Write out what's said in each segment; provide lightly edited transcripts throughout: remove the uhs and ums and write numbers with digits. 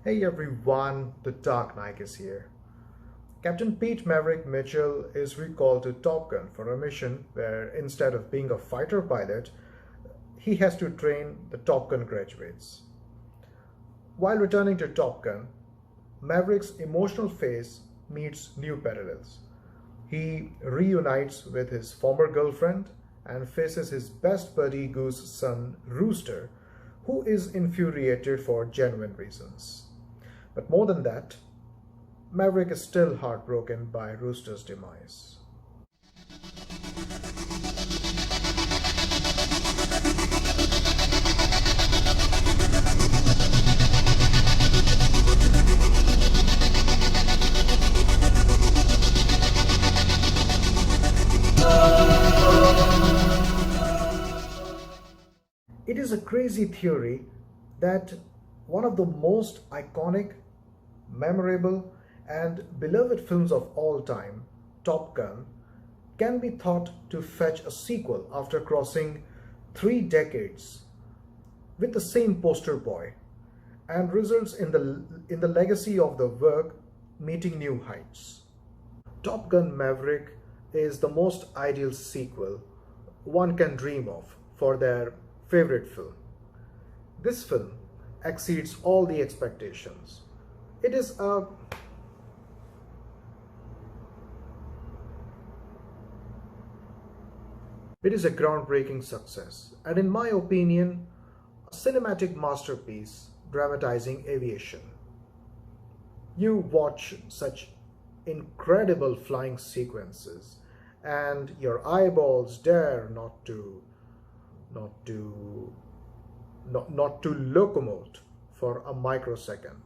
Hey everyone, the Dark Knight is here. Captain Pete Maverick Mitchell is recalled to Top Gun for a mission where instead of being a fighter pilot, he has to train the Top Gun graduates. While returning to Top Gun, Maverick's emotional phase meets new parallels. He reunites with his former girlfriend and faces his best buddy Goose's son, Rooster, who is infuriated for genuine reasons. But more than that, Maverick is still heartbroken by Rooster's demise. It is a crazy theory that one of the most iconic, memorable, and beloved films of all time, Top Gun, can be thought to fetch a sequel after crossing 3 decades with the same poster boy and results in the legacy of the work meeting new heights. Top Gun Maverick is the most ideal sequel one can dream of for their favorite film. This film exceeds all the expectations. It is a it is a groundbreaking success and in my opinion a cinematic masterpiece dramatizing aviation. You watch such incredible flying sequences and your eyeballs dare not to not to locomote for a microsecond.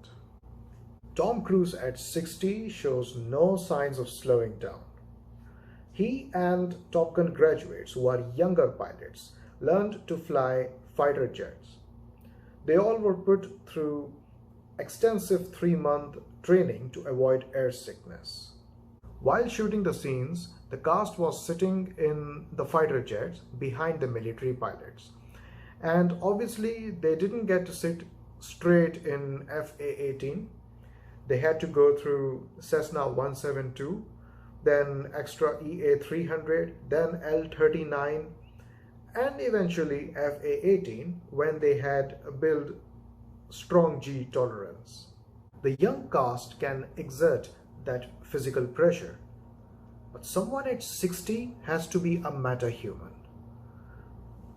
Tom Cruise at 60 shows no signs of slowing down. He and Top Gun graduates who are younger pilots learned to fly fighter jets. They all were put through extensive 3-month training to avoid air sickness. While shooting the scenes, the cast was sitting in the fighter jets behind the military pilots. And obviously, they didn't get to sit straight in FA-18. They had to go through Cessna 172, then extra EA-300, then L-39, and eventually FA-18 when they had built strong G tolerance. The young cast can exert that physical pressure, but someone at 60 has to be a metahuman.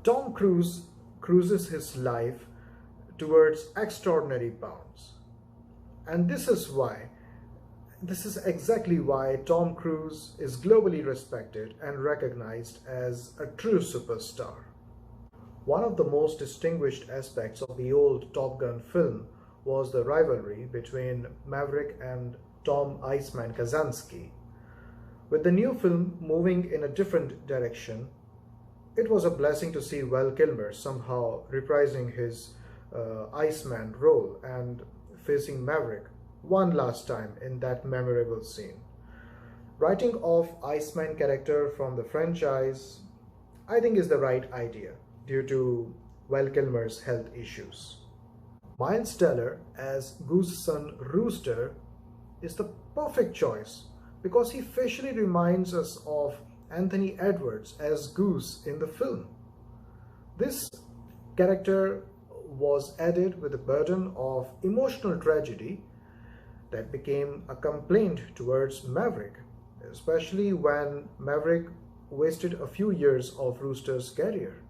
Tom Cruise cruises his life towards extraordinary bounds. And this is exactly why Tom Cruise is globally respected and recognized as a true superstar. One of the most distinguished aspects of the old Top Gun film was the rivalry between Maverick and Tom Iceman Kazansky. With the new film moving in a different direction, it was a blessing to see Val Kilmer somehow reprising his Iceman role and facing Maverick one last time in that memorable scene. Writing off Iceman character from the franchise, I think is the right idea due to Val Kilmer's health issues. Miles Teller as Goose's son Rooster is the perfect choice because he facially reminds us of Anthony Edwards as Goose in the film. This character was added with the burden of emotional tragedy that became a complaint towards Maverick, especially when Maverick wasted a few years of Rooster's career.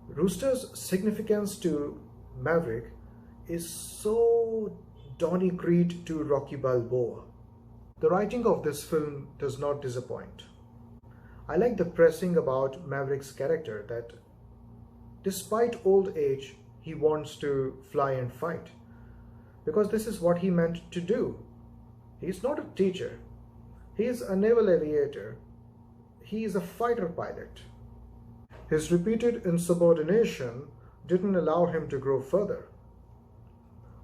Rooster's significance to Maverick is so Donnie Creed to Rocky Balboa. The writing of this film does not disappoint. I like the pressing about Maverick's character that despite old age, he wants to fly and fight because this is what he meant to do. He is not a teacher. He is a naval aviator. He is a fighter pilot. His repeated insubordination didn't allow him to grow further.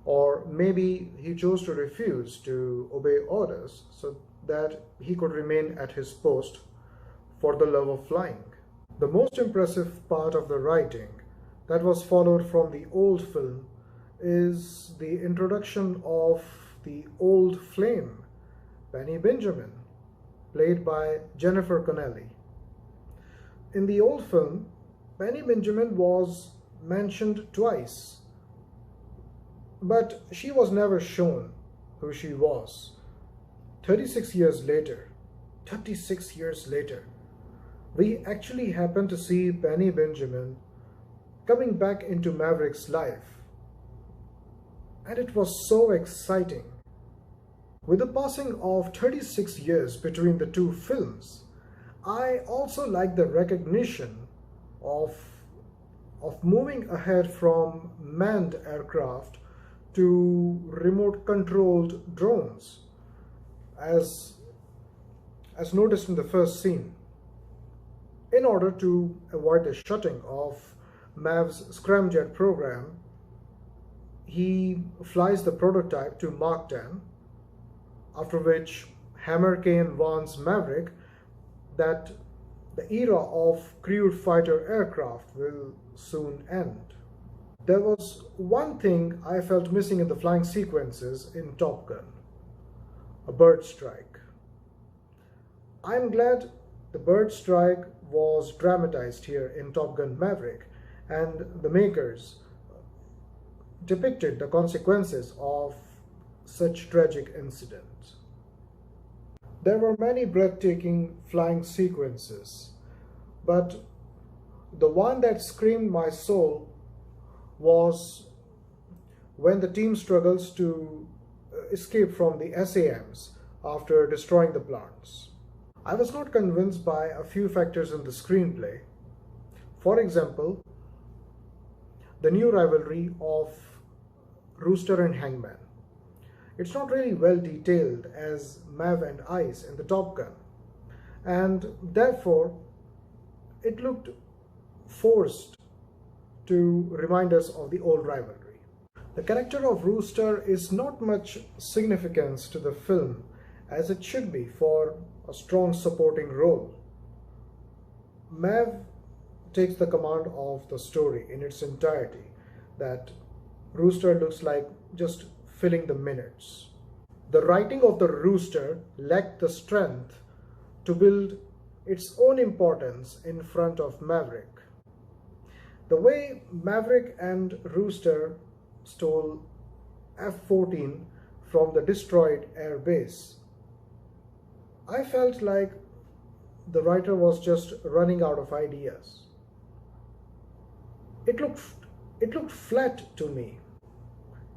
Or maybe he chose to refuse to obey orders so that he could remain at his post for the love of flying. The most impressive part of the writing that was followed from the old film is the introduction of the old flame, Penny Benjamin, played by Jennifer Connelly. In the old film, Penny Benjamin was mentioned twice, but she was never shown who she was. 36 years later, we actually happen to see Penny Benjamin coming back into Maverick's life. And it was so exciting. With the passing of 36 years between the two films, I also like the recognition of moving ahead from manned aircraft to remote controlled drones, as noticed in the first scene. In order to avoid the shutting of Mav's scramjet program, he flies the prototype to Mach 10, after which Hammer Kane warns Maverick that the era of crewed fighter aircraft will soon end. There was one thing I felt missing in the flying sequences in Top Gun: a bird strike. I'm glad the bird strike was dramatized here in Top Gun Maverick, and the makers depicted the consequences of such tragic incidents. There were many breathtaking flying sequences, but the one that screamed my soul was when the team struggles to escape from the SAMs after destroying the plants. I was not convinced by a few factors in the screenplay. For example, the new rivalry of Rooster and Hangman. It's not really well detailed as Mav and Ice in the Top Gun, and therefore it looked forced to remind us of the old rivalry. The character of Rooster is not much significance to the film as it should be for a strong supporting role. Mav takes the command of the story in its entirety, that Rooster looks like just filling the minutes. The writing of the Rooster lacked the strength to build its own importance in front of Maverick. The way Maverick and Rooster stole F-14 from the destroyed air base, I felt like the writer was just running out of ideas. It looked flat to me.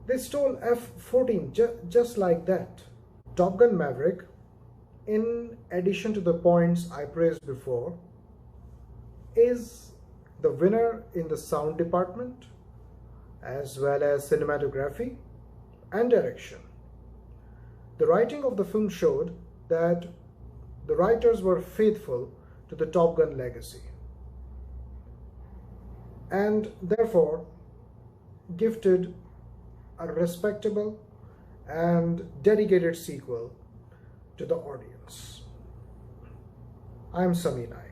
They stole F-14 just like that. Top Gun Maverick, in addition to the points I praised before, is the winner in the sound department, as well as cinematography and direction. The writing of the film showed that the writers were faithful to the Top Gun legacy, and therefore gifted a respectable and dedicated sequel to the audience. I'm Knaik.